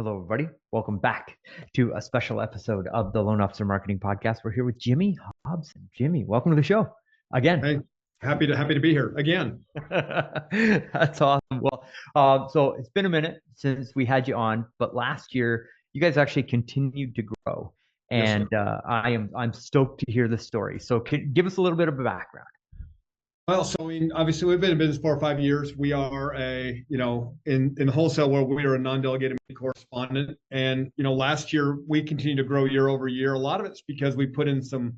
Hello, everybody. Welcome back to a special episode of the Loan Officer Marketing Podcast. We're here with Jimmy Hobson. Jimmy, welcome to the show again. Hey, happy to be here again. That's awesome. Well, so it's been a minute since we had you on, but last year you guys actually continued to grow, Yes, sir. and I'm stoked to hear the story. So, give us a little bit of a background. Well, so obviously we've been in business 4 or 5 years. We are in the wholesale world, we are a non-delegated correspondent. And, last year we continued to grow year over year. A lot of it's because we put in some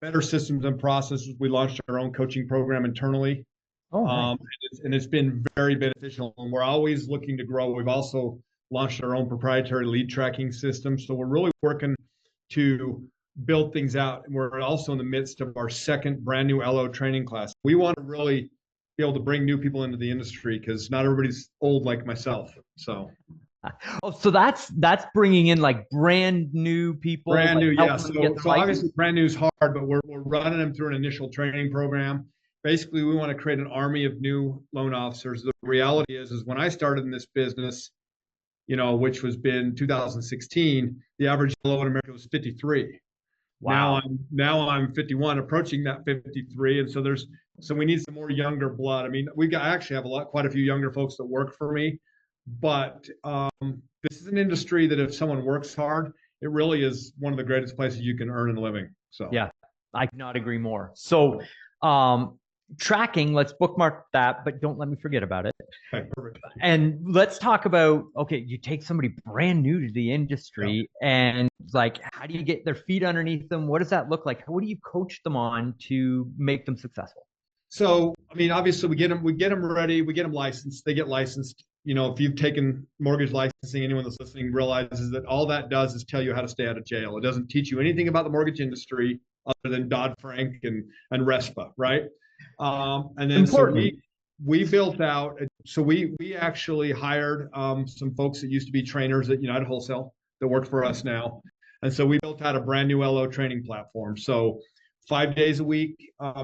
better systems and processes. We launched our own coaching program internally. Oh, nice. And it's been very beneficial. And we're always looking to grow. We've also launched our own proprietary lead tracking system. So we're really working to build things out. And we're also in the midst of our second brand new LO training class. We want to really be able to bring new people into the industry because not everybody's old like myself. So. Oh, so that's bringing in like brand new people. Brand new, like yeah. So obviously brand new is hard, but we're running them through an initial training program. Basically, we want to create an army of new loan officers. The reality is when I started in this business, which was been 2016, the average LO in America was 53. Wow. Now I'm 51, approaching that 53, and so we need some more younger blood. I mean, I actually have quite a few younger folks that work for me, but this is an industry that if someone works hard, it really is one of the greatest places you can earn a living. So yeah, I cannot agree more. So tracking, let's bookmark that, but don't let me forget about it. Okay, perfect. And let's talk about, okay, you take somebody brand new to the industry and like, how do you get their feet underneath them? What does that look like? What do you coach them on to make them successful? So, I mean, obviously we get them ready, we get them licensed, they get licensed. If you've taken mortgage licensing, anyone that's listening realizes that all that does is tell you how to stay out of jail. It doesn't teach you anything about the mortgage industry other than Dodd-Frank and RESPA, right? And then Important. So we built out. So we actually hired some folks that used to be trainers at United Wholesale that work for us now, and so we built out a brand new LO training platform. So 5 days a week,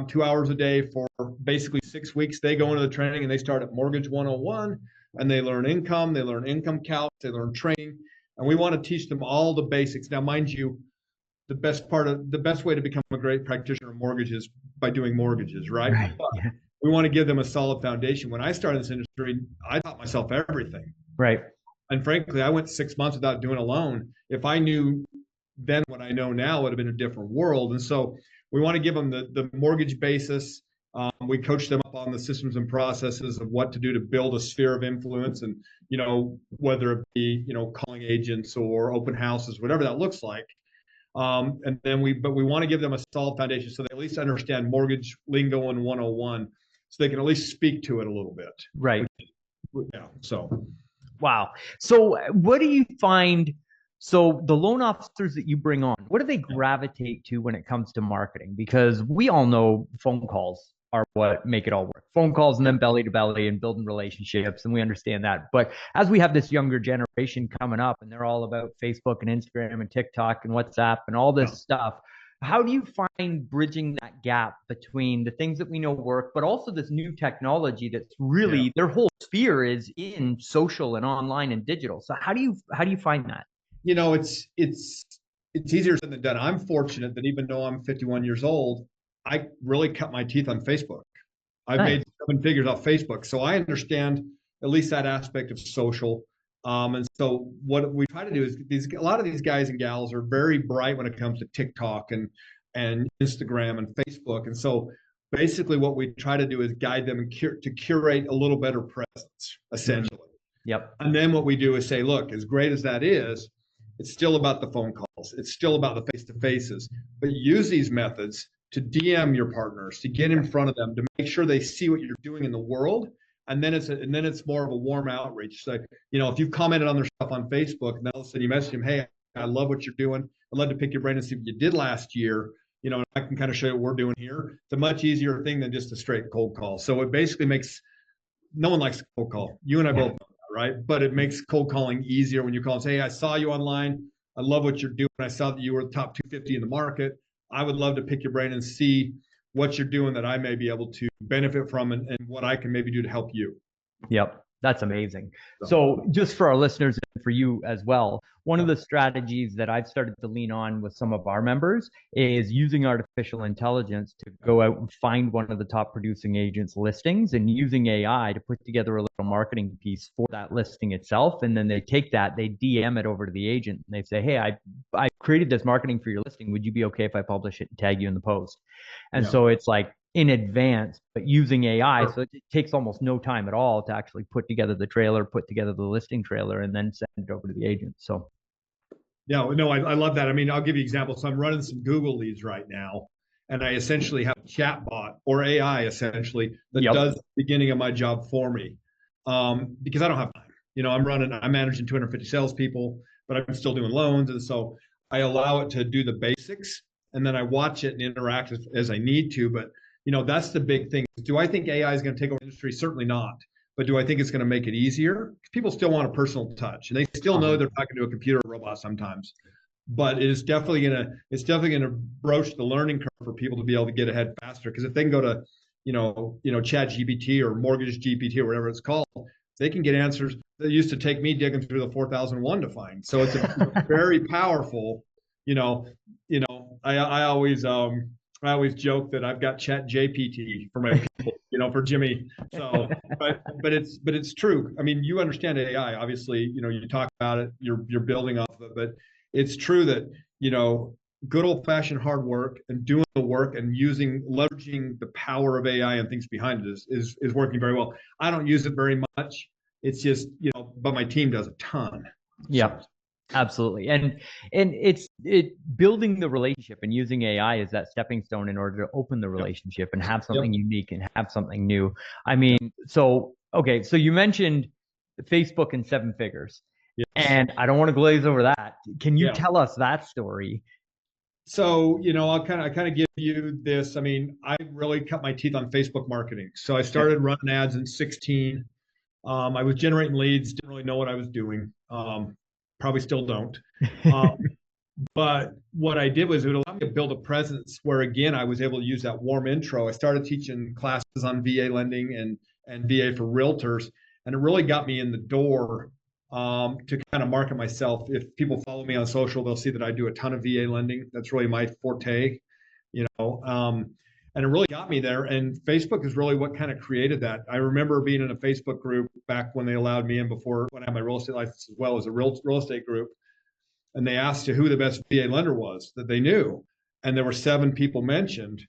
2 hours a day for basically 6 weeks. They go into the training and they start at Mortgage 101 and they learn income, they learn income calc, they learn trading, and we want to teach them all the basics. Now, mind you, the best way to become a great practitioner of mortgages by doing mortgages, right? Yeah. We want to give them a solid foundation. When I started this industry, I taught myself everything. Right. And frankly, I went 6 months without doing a loan. If I knew then what I know now, it would have been a different world. And so we want to give them the mortgage basis. We coach them up on the systems and processes of what to do to build a sphere of influence, and whether it be calling agents or open houses, whatever that looks like. And then we want to give them a solid foundation so they at least understand mortgage lingo in 101, so they can at least speak to it a little bit. Right. Yeah. So. Wow. So what do you find? So the loan officers that you bring on, what do they gravitate to when it comes to marketing? Because we all know phone calls are what make it all work. Phone calls and then belly to belly and building relationships. And we understand that. But as we have this younger generation coming up and they're all about Facebook and Instagram and TikTok and WhatsApp and all this stuff, how do you find bridging that gap between the things that we know work, but also this new technology that's really their whole sphere is in social and online and digital? So how do you find that? It's easier said than done. I'm fortunate that even though I'm 51 years old, I really cut my teeth on Facebook. I've made 7 figures off Facebook. So I understand at least that aspect of social. And so what we try to do is a lot of these guys and gals are very bright when it comes to TikTok and Instagram and Facebook. And so basically what we try to do is guide them to curate a little better presence, essentially. Yep. And then what we do is say, look, as great as that is, it's still about the phone calls. It's still about the face-to-faces. But use these methods to DM your partners, to get in front of them, to make sure they see what you're doing in the world. And then it's more of a warm outreach. So, if you've commented on their stuff on Facebook, and then all of a sudden you message them, hey, I love what you're doing. I'd love to pick your brain and see what you did last year. And I can kind of show you what we're doing here. It's a much easier thing than just a straight cold call. So it basically no one likes a cold call. You and I both know that, right? But it makes cold calling easier when you call and say, hey, I saw you online. I love what you're doing. I saw that you were the top 250 in the market. I would love to pick your brain and see what you're doing that I may be able to benefit from and what I can maybe do to help you. Yep. That's amazing. So, So, just for our listeners and for you as well, one of the strategies that I've started to lean on with some of our members is using artificial intelligence to go out and find one of the top producing agents' listings and using AI to put together a little marketing piece for that listing itself. And then they take that, they DM it over to the agent, and they say, "Hey, I created this marketing for your listing. Would you be okay if I publish it and tag you in the post?" And yeah. so it's like in advance, but using AI. So it takes almost no time at all to actually put together the trailer, put together the listing trailer, and then send it over to the agent. So, Yeah, no, I love that. I mean, I'll give you examples. So I'm running some Google leads right now, and I essentially have a chat bot or AI essentially that yep. does the beginning of my job for me, because I don't have time. I'm managing 250 salespeople, but I'm still doing loans, and so I allow it to do the basics, and then I watch it and interact as I need to. But that's the big thing. Do I think AI is going to take over the industry? Certainly not. But do I think it's going to make it easier? People still want a personal touch, and they still know they're talking to a computer or robot sometimes. But it's definitely gonna broach the learning curve for people to be able to get ahead faster. Because if they can go to, Chat GPT or Mortgage GPT or whatever it's called, they can get answers that used to take me digging through the 4001 to find. So it's a very powerful. I always joke that I've got Chat GPT for my people, for Jimmy. So, but it's true. I mean, you understand AI, obviously. You talk about it, you're building off of it, but it's true that good old fashioned hard work and doing the work and leveraging the power of AI and things behind it is working very well. I don't use it very much. It's just but my team does a ton. Yeah. So, Absolutely. And it's building the relationship and using AI as that stepping stone in order to open the relationship and have something unique and have something new. I mean, so okay, so you mentioned Facebook and seven figures. yes. And I don't want to glaze over that. Can you tell us that story? So, I kind of give you this. I mean, I really cut my teeth on Facebook marketing. So I started running ads in 16. I was generating leads, didn't really know what I was doing. Probably still don't. But what I did was it allowed me to build a presence where, again, I was able to use that warm intro. I started teaching classes on VA lending and VA for realtors, and it really got me in the door to kind of market myself. If people follow me on social, they'll see that I do a ton of VA lending. That's really my forte, and it really got me there. And Facebook is really what kind of created that. I remember being in a Facebook group back when they allowed me in before when I had my real estate license as well as a real estate group. And they asked who the best VA lender was that they knew. And there were 7 people mentioned,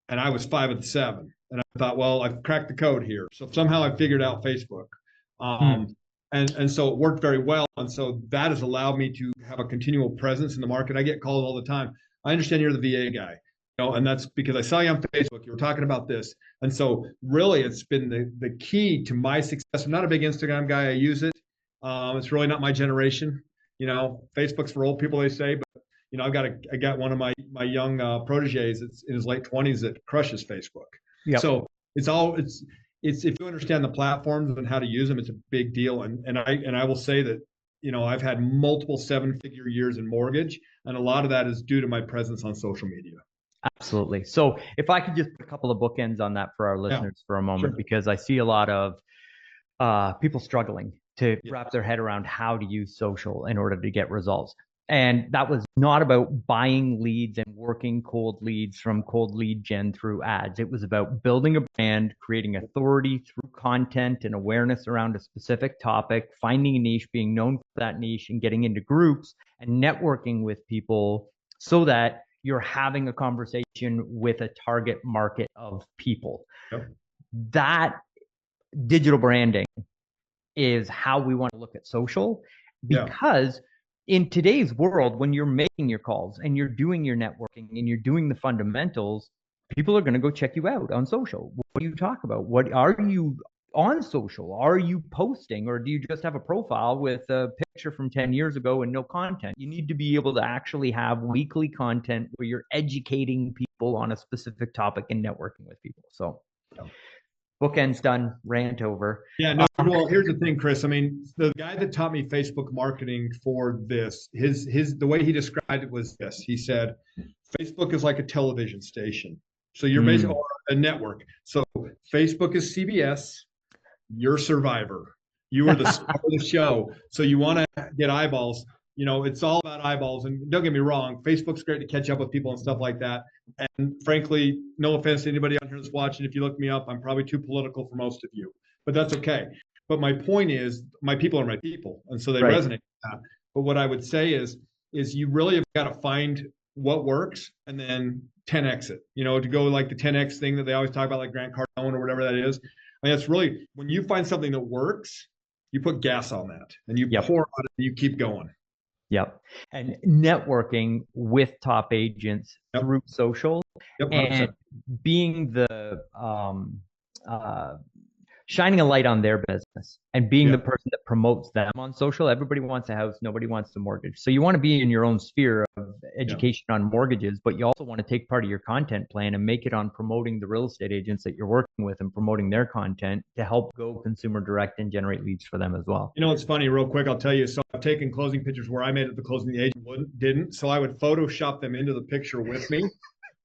and I was 5 of the 7. And I thought, well, I've cracked the code here. So somehow I figured out Facebook. And so it worked very well. And so that has allowed me to have a continual presence in the market. I get called all the time. I understand you're the VA guy, and that's because I saw you on Facebook. You were talking about this. And so really it's been the key to my success. I'm not a big Instagram guy. I use it. It's really not my generation. Facebook's for old people, they say, but I got one of my young proteges that's in his late 20s that crushes Facebook. Yep. So it's if you understand the platforms and how to use them, it's a big deal. And I will say that I've had multiple 7-figure years in mortgage, and a lot of that is due to my presence on social media. Absolutely. So if I could just put a couple of bookends on that for our listeners for a moment, because I see a lot of people struggling to wrap their head around how to use social in order to get results. And that was not about buying leads and working cold leads from cold lead gen through ads. It was about building a brand, creating authority through content and awareness around a specific topic, finding a niche, being known for that niche, and getting into groups and networking with people so that you're having a conversation with a target market of people. Yep. That digital branding is how we want to look at social, because in today's world, when you're making your calls and you're doing your networking and you're doing the fundamentals, people are going to go check you out on social. What do you talk about? What are you on social? Are you posting, or do you just have a profile with a picture from 10 years ago and no content? You need to be able to actually have weekly content where you're educating people on a specific topic and networking with people. So bookends done, rant over. Yeah, no, well, here's the thing, Chris. I mean, the guy that taught me Facebook marketing for this, the way he described it was this. He said, Facebook is like a television station. So you're basically a network. So Facebook is CBS, you're Survivor. You are the star of the show. So you want to get eyeballs. You know, it's all about eyeballs. And don't get me wrong, Facebook's great to catch up with people and stuff like that. And frankly, no offense to anybody on here that's watching, if you look me up, I'm probably too political for most of you, but that's okay. But my point is, my people are my people, and so they resonate with that. But what I would say is you really have got to find what works and then 10x it. You know, to go like the 10x thing that they always talk about, like Grant Cardone or whatever that is. I mean, that's really when you find something that works, you put gas on that and you pour on it and you keep going. Yep. And networking with top agents through social and being the shining a light on their business and being the person that promotes them on social. Everybody wants a house. Nobody wants a mortgage. So you want to be in your own sphere of education on mortgages, but you also want to take part of your content plan and make it on promoting the real estate agents that you're working with and promoting their content to help go consumer direct and generate leads for them as well. You know, it's funny, real quick, I'll tell you. So I've taken closing pictures where I made it the closing, the agent didn't. So I would Photoshop them into the picture with me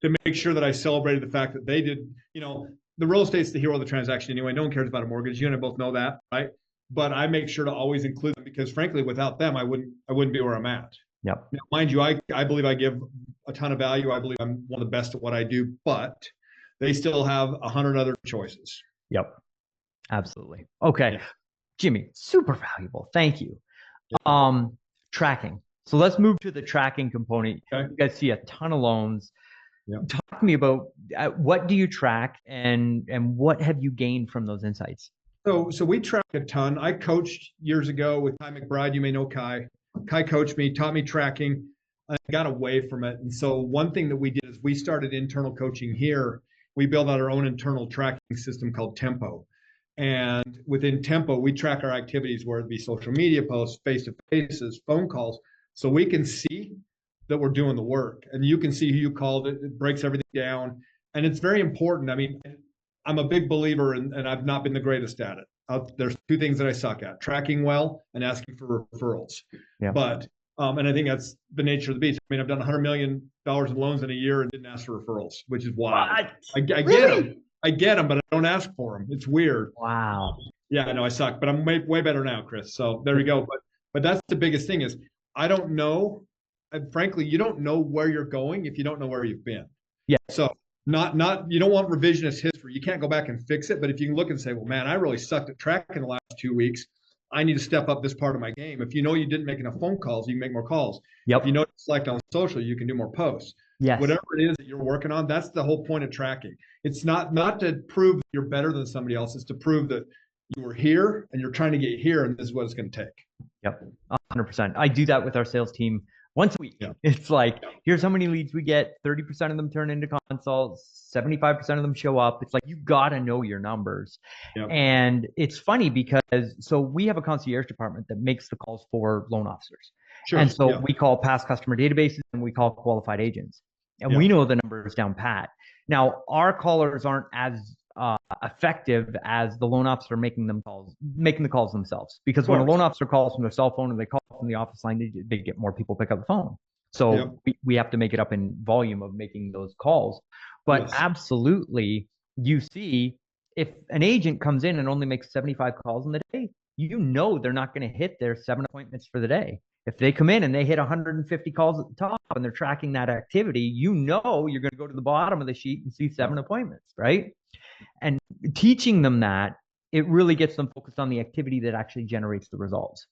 to make sure that I celebrated the fact that they did, you know, the real estate's the hero of the transaction anyway. No one cares about a mortgage. You and I both know that, right? But I make sure to always include them because, frankly, without them, I wouldn't be where I'm at. Yep. Now, mind you, I believe I give a ton of value. I believe I'm one of the best at what I do, but they still have 100 other choices. Yep. Absolutely. Okay. Yeah. Jimmy, super valuable. Thank you. Yep. Tracking. So let's move to the tracking component. Okay. You guys see a ton of loans. Yep. Talk to me about what do you track and what have you gained from those insights? So we track a ton. I coached years ago with Kai McBride. You may know Kai. Kai coached me, taught me tracking. I got away from it. And so one thing that we did is we started internal coaching here. We built out our own internal tracking system called Tempo. And within Tempo, we track our activities, whether it be social media posts, face-to-faces, phone calls, so we can see that we're doing the work. And you can see who you called. It breaks everything down. And it's very important. I mean, I'm a big believer and I've not been the greatest at it. There's two things that I suck at: tracking well and asking for referrals. Yeah. But and I think that's the nature of the beast. I mean, I've done $100 million in loans in a year and didn't ask for referrals, which is wild. I get them. I get them, but I don't ask for them. It's weird. Wow. Yeah, I know I suck, but I'm way better now, Chris. So there we go. But that's the biggest thing is I don't know. And frankly, you don't know where you're going if you don't know where you've been. Yeah. So not you don't want revisionist history. You can't go back and fix it. But if you can look and say, well, man, I really sucked at tracking the last 2 weeks. I need to step up this part of my game. If you know you didn't make enough phone calls, you can make more calls. Yep. If you know to select on social, you can do more posts. Yes. Whatever it is that you're working on, that's the whole point of tracking. It's not to prove that you're better than somebody else. It's to prove that you were here and you're trying to get here, and this is what it's going to take. Yep, 100%. I do that with our sales team once a week. Yeah. It's like, here's how many leads we get. 30% of them turn into consults. 75% of them show up. It's like, you got to know your numbers. Yeah. And it's funny because, so we have a concierge department that makes the calls for loan officers. Sure. And so we call past customer databases and we call qualified agents. And we know the numbers down pat. Now, our callers aren't as effective as the loan officer making the calls themselves, because when a loan officer calls from their cell phone and they call from the office line, they get more people pick up the phone. So we have to make it up in volume of making those calls. But absolutely, you see, if an agent comes in and only makes 75 calls in the day, you know they're not going to hit their 7 appointments for the day. If they come in and they hit 150 calls at the top and they're tracking that activity, you know you're going to go to the bottom of the sheet and see 7 appointments, right? And teaching them that, it really gets them focused on the activity that actually generates the results.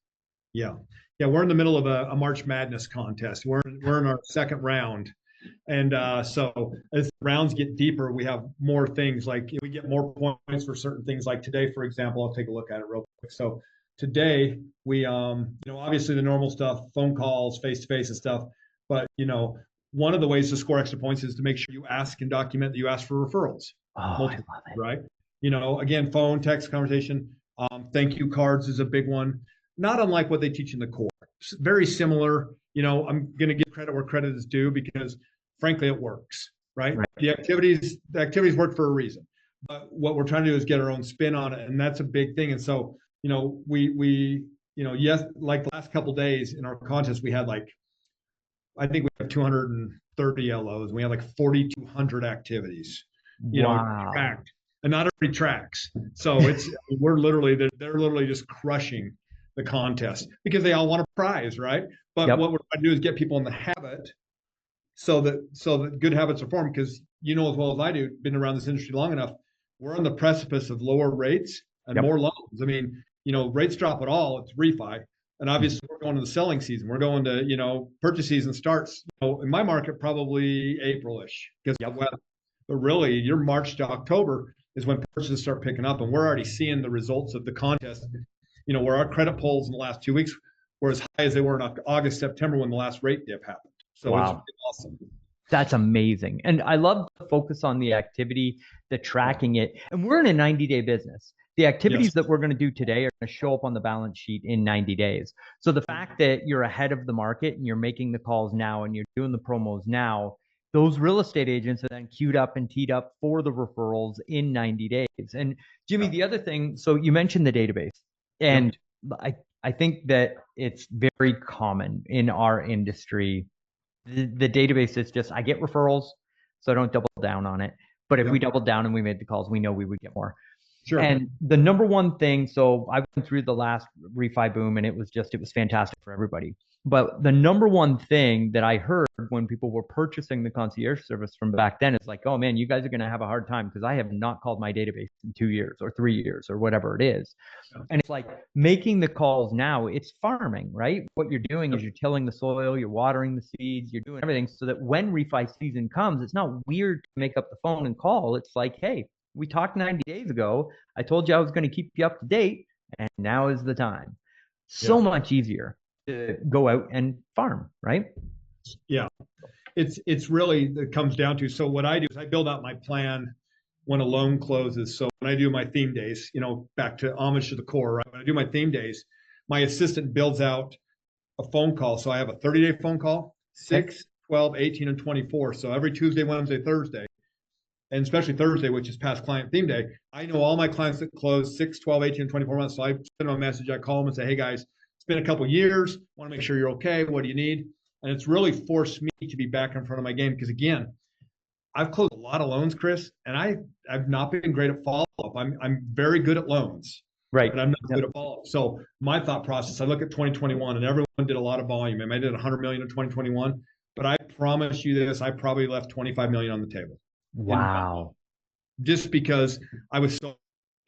Yeah. We're in the middle of a March Madness contest. We're in our second round. And so as rounds get deeper, we have more things, like we get more points for certain things. Like today, for example, I'll take a look at it real quick. So today we, obviously the normal stuff, phone calls, face-to-face and stuff. But, one of the ways to score extra points is to make sure you ask and document that you ask for referrals. Oh, I love it. Right. Again, phone, text, conversation. Thank you cards is a big one. Not unlike what they teach in the core. Very similar. I'm going to give credit where credit is due because, frankly, it works. Right. The activities work for a reason. But what we're trying to do is get our own spin on it, and that's a big thing. And so, we like the last couple of days in our contest, we had I think we have 230 LOs. And we had 4,200 activities. Tracked. and not everybody tracks. So we're literally, they're literally just crushing the contest because they all want a prize, right? But what we're trying to do is get people in the habit so that good habits are formed. Because you know as well as I do, been around this industry long enough, we're on the precipice of lower rates and more loans. I mean, rates drop at all, it's refi. And obviously we're going to the selling season. We're going to, purchase season starts, in my market, probably April-ish because weather. But really your March to October is when purchases start picking up. And we're already seeing the results of the contest, where our credit polls in the last 2 weeks were as high as they were in August, September when the last rate dip happened. So it's really awesome. That's amazing. And I love the focus on the activity, the tracking it. And we're in a 90-day business. The activities that we're going to do today are going to show up on the balance sheet in 90 days. So the fact that you're ahead of the market and you're making the calls now and you're doing the promos now, those real estate agents are then queued up and teed up for the referrals in 90 days. And Jimmy, the other thing, so you mentioned the database. And I think that it's very common in our industry. The database is just, I get referrals, so I don't double down on it. But if we doubled down and we made the calls, we know we would get more. Sure. And the number one thing, so I went through the last refi boom and it was fantastic for everybody. But the number one thing that I heard when people were purchasing the concierge service from back then is like, oh man, you guys are going to have a hard time because I have not called my database in 2 years or 3 years or whatever it is. And it's like making the calls now, it's farming, right? What you're doing is you're tilling the soil, you're watering the seeds, you're doing everything so that when refi season comes, it's not weird to make up the phone and call. It's like, hey, we talked 90 days ago. I told you I was going to keep you up to date, and now is the time. So much easier to go out and farm, right? Yeah. It's really, it comes down to, so what I do is I build out my plan when a loan closes. So when I do my theme days, back to homage to the core, right? When I do my theme days, my assistant builds out a phone call. So I have a 30-day phone call, 6, 12, 18, and 24. So every Tuesday, Wednesday, Thursday, and especially Thursday, which is past client theme day, I know all my clients that close 6, 12, 18, and 24 months. So I send them a message. I call them and say, hey guys, it's been a couple of years. Want to make sure you're okay. What do you need? And it's really forced me to be back in front of my game. Because again, I've closed a lot of loans, Chris, and I've not been great at follow-up. I'm very good at loans. Right. But I'm not good at follow-up. So my thought process, I look at 2021 and everyone did a lot of volume. I did 100 million in 2021, but I promise you this, I probably left 25 million on the table. Wow. Just because I was so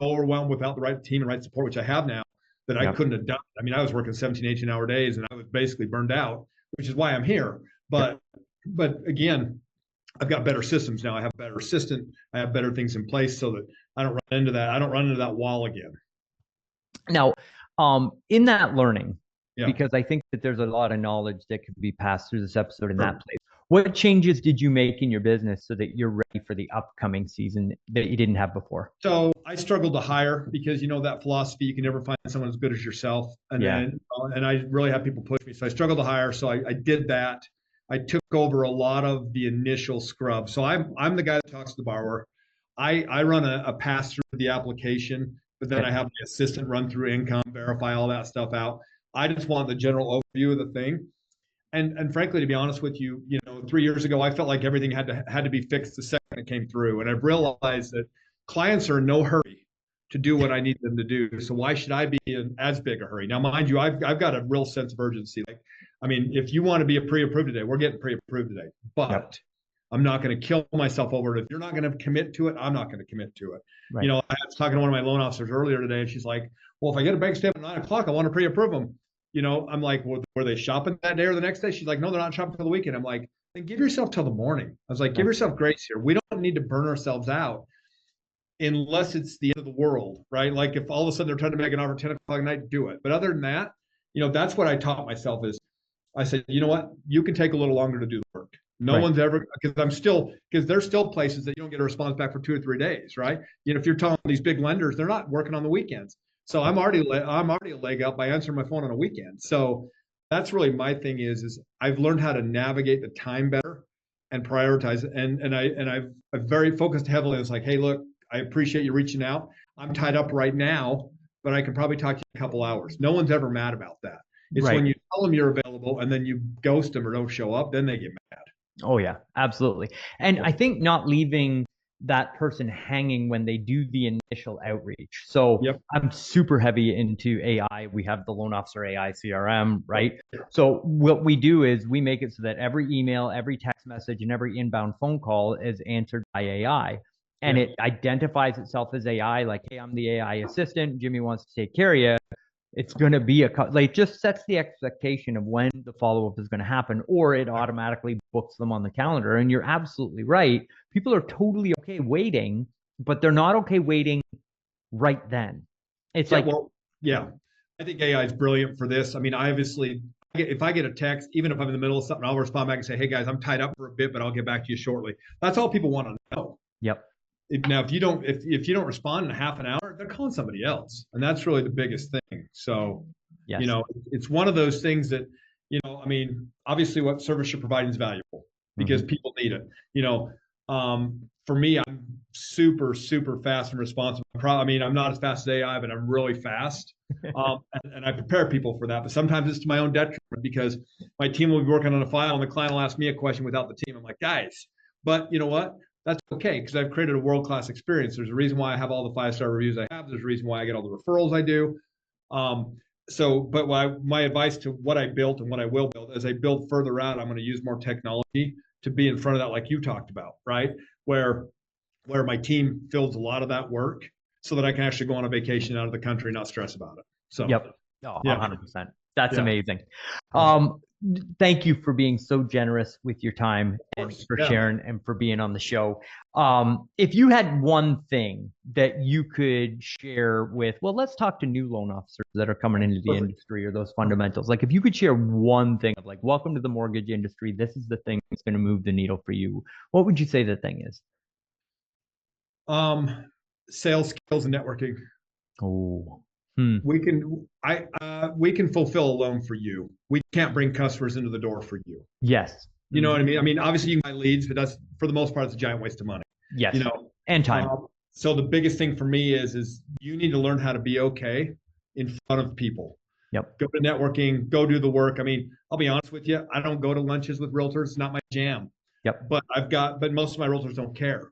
overwhelmed without the right team and right support, which I have now, that I couldn't have done. I mean, I was working 17, 18-hour days and I was basically burned out, which is why I'm here. But again, I've got better systems now. I have a better assistant. I have better things in place so that I don't run into that. I don't run into that wall again. Now, in that learning, because I think that there's a lot of knowledge that could be passed through this episode in that place. What changes did you make in your business so that you're ready for the upcoming season that you didn't have before? So I struggled to hire because that philosophy, you can never find someone as good as yourself. And then, and I really have people push me. So I struggled to hire. So I did that. I took over a lot of the initial scrub. So I'm the guy that talks to the borrower. I run a pass through the application, but then I have the assistant run through income, verify all that stuff out. I just want the general overview of the thing. And frankly, to be honest with you, 3 years ago, I felt like everything had to be fixed the second it came through. And I've realized that clients are in no hurry to do what I need them to do. So why should I be in as big a hurry? Now, mind you, I've got a real sense of urgency. Like, I mean, if you want to be a pre-approved today, we're getting pre-approved today. But I'm not going to kill myself over it. If you're not going to commit to it, I'm not going to commit to it. Right. I was talking to one of my loan officers earlier today, and she's like, well, if I get a bank statement at 9 o'clock, I want to pre-approve them. I'm like, were they shopping that day or the next day? She's like, no, they're not shopping for the weekend. I'm like, then give yourself till the morning. I was like, give yourself grace here. We don't need to burn ourselves out unless it's the end of the world, right? Like if all of a sudden they're trying to make an offer at 10 o'clock at night, do it. But other than that, that's what I taught myself is I said, you know what? You can take a little longer to do the work. No one's ever, because there's still places that you don't get a response back for 2 or 3 days, right? If you're telling these big lenders, they're not working on the weekends. So I'm already a leg up by answering my phone on a weekend. So that's really my thing is I've learned how to navigate the time better and prioritize it. And I've very focused heavily. It's like, hey, look, I appreciate you reaching out. I'm tied up right now, but I can probably talk to you in a couple hours. No one's ever mad about that. It's when you tell them you're available and then you ghost them or don't show up, then they get mad. Oh yeah, absolutely. And I think not leaving that person hanging when they do the initial outreach. So Yep. I'm super heavy into AI. We have the loan officer AI CRM, right? So what we do is we make it so that every email, every text message, and every inbound phone call is answered by AI. And it identifies itself as AI, like, hey, I'm the AI assistant. Jimmy wants to take care of you. It's going to be like, just sets the expectation of when the follow-up is going to happen, or it automatically books them on the calendar. And you're absolutely right. People are totally okay waiting, but they're not okay waiting right then. It's like, well, yeah, I think AI is brilliant for this. I mean, I obviously, if I get a text, even if I'm in the middle of something, I'll respond back and say, hey guys, I'm tied up for a bit, but I'll get back to you shortly. That's all people want to know. yep. Now, if you don't respond in a half an hour, they're calling somebody else, and that's really the biggest thing. So, Yes. you know, it's one of those things that, you know, I mean, obviously, what service you're providing is valuable because people need it. You know, for me, I'm super fast and responsive. I mean, I'm not as fast as AI, but I'm really fast, and I prepare people for that. But sometimes it's to my own detriment because my team will be working on a file, and the client will ask me a question without the team. I'm like, guys, but you know what? That's okay because I've created a world-class experience. There's a reason why I have all the 5-star reviews I have. There's a reason why I get all the referrals I do. But my advice to what I built and what I will build, as I build further out, I'm going to use more technology to be in front of that, like you talked about, right? Where my team fills a lot of that work so that I can actually go on a vacation out of the country and not stress about it. So, yep. Oh, yeah. 100%. That's amazing. Thank you for being so generous with your time and for sharing and for being on the show. If you had one thing that you could share with, well, let's talk to new loan officers that are coming into the industry or those fundamentals. Like if you could share one thing of like, welcome to the mortgage industry, this is the thing that's going to move the needle for you. What would you say the thing is? Sales skills and networking. Oh, we can fulfill a loan for you. We can't bring customers into the door for you. Yes. You know what I mean? I mean, obviously you can buy leads, but that's for the most part, it's a giant waste of money. Yes. You know, and time. So the biggest thing for me is you need to learn how to be okay in front of people. Yep. Go to networking, go do the work. I mean, I'll be honest with you. I don't go to lunches with realtors. It's not my jam. Yep. But most of my realtors don't care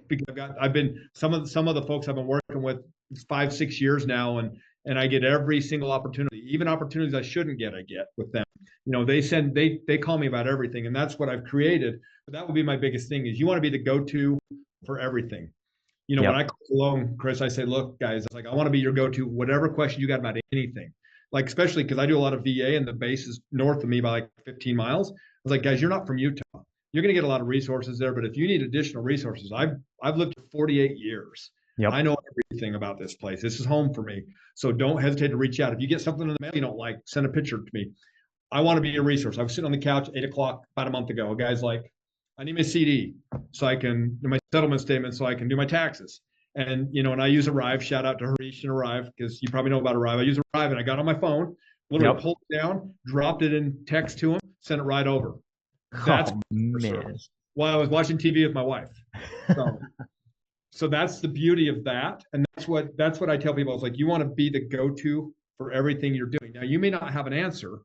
because I've been some of the folks I've been working with 5-6 years now, and I get every single opportunity, even opportunities I shouldn't get, I get with them. You know, they call me about everything, and that's what I've created. But that would be my biggest thing is you want to be the go-to for everything. You know, when I close a loan, Chris, I say, look, guys, it's like, I want to be your go-to, whatever question you got about anything. Like, especially because I do a lot of VA and the base is north of me by like 15 miles. I was like, guys, you're not from Utah. You're going to get a lot of resources there. But if you need additional resources, I've lived for 48 years. Yep. I know everything about this place. This is home for me. So don't hesitate to reach out. If you get something in the mail you don't like, send a picture to me. I want to be a resource. I was sitting on the couch at 8 o'clock about a month ago. A guy's like, I need my CD so I can do my settlement statement so I can do my taxes. And, you know, and I use Arrive. Shout out to Harish and Arrive because you probably know about Arrive. I use Arrive and I got on my phone, literally pulled it down, dropped it in text to him, sent it right over. That's man. While I was watching TV with my wife. So that's the beauty of that. And that's what I tell people. It's like, you want to be the go-to for everything you're doing. Now, you may not have an answer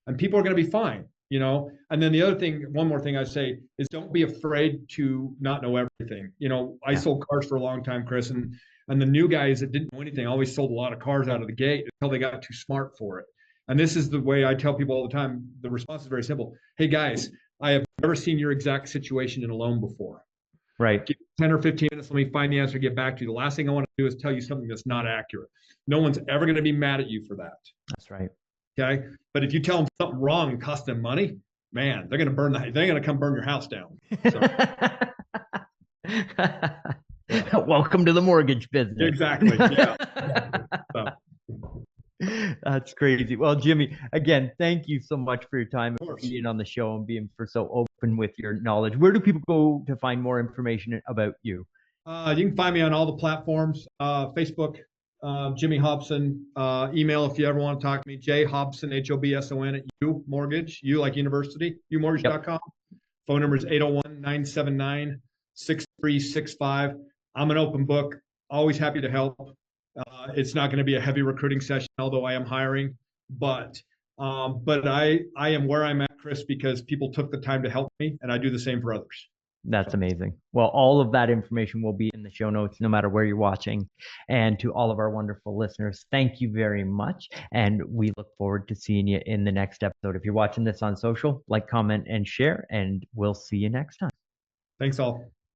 and people are going to be fine, you know? And then the other thing, one more thing I say is don't be afraid to not know everything. You know, I sold cars for a long time, Chris, and the new guys that didn't know anything always sold a lot of cars out of the gate until they got too smart for it. And this is the way I tell people all the time. The response is very simple. Hey guys, I have never seen your exact situation in a loan before. Right. Give 10 or 15 minutes. Let me find the answer, get back to you. The last thing I want to do is tell you something that's not accurate. No one's ever going to be mad at you for that. That's right. Okay. But if you tell them something wrong and cost them money, man, they're going to come burn your house down. So. Welcome to the mortgage business. Exactly. Yeah. So. That's crazy. Well, Jimmy, again, thank you so much for your time and being on the show and being so open with your knowledge. Where do people go to find more information about you? You can find me on all the platforms, Facebook, Jimmy Hobson, email if you ever want to talk to me, @Hobson, Hobson at U Mortgage, U like university, umortgage.com. Yep. Phone number is 801-979-6365. I'm an open book, always happy to help. It's not going to be a heavy recruiting session, although I am hiring, but I am where I'm at, Chris, because people took the time to help me, and I do the same for others. That's amazing. Well, all of that information will be in the show notes, no matter where you're watching. And to all of our wonderful listeners, thank you very much. And we look forward to seeing you in the next episode. If you're watching this on social, like, comment, and share, and we'll see you next time. Thanks all.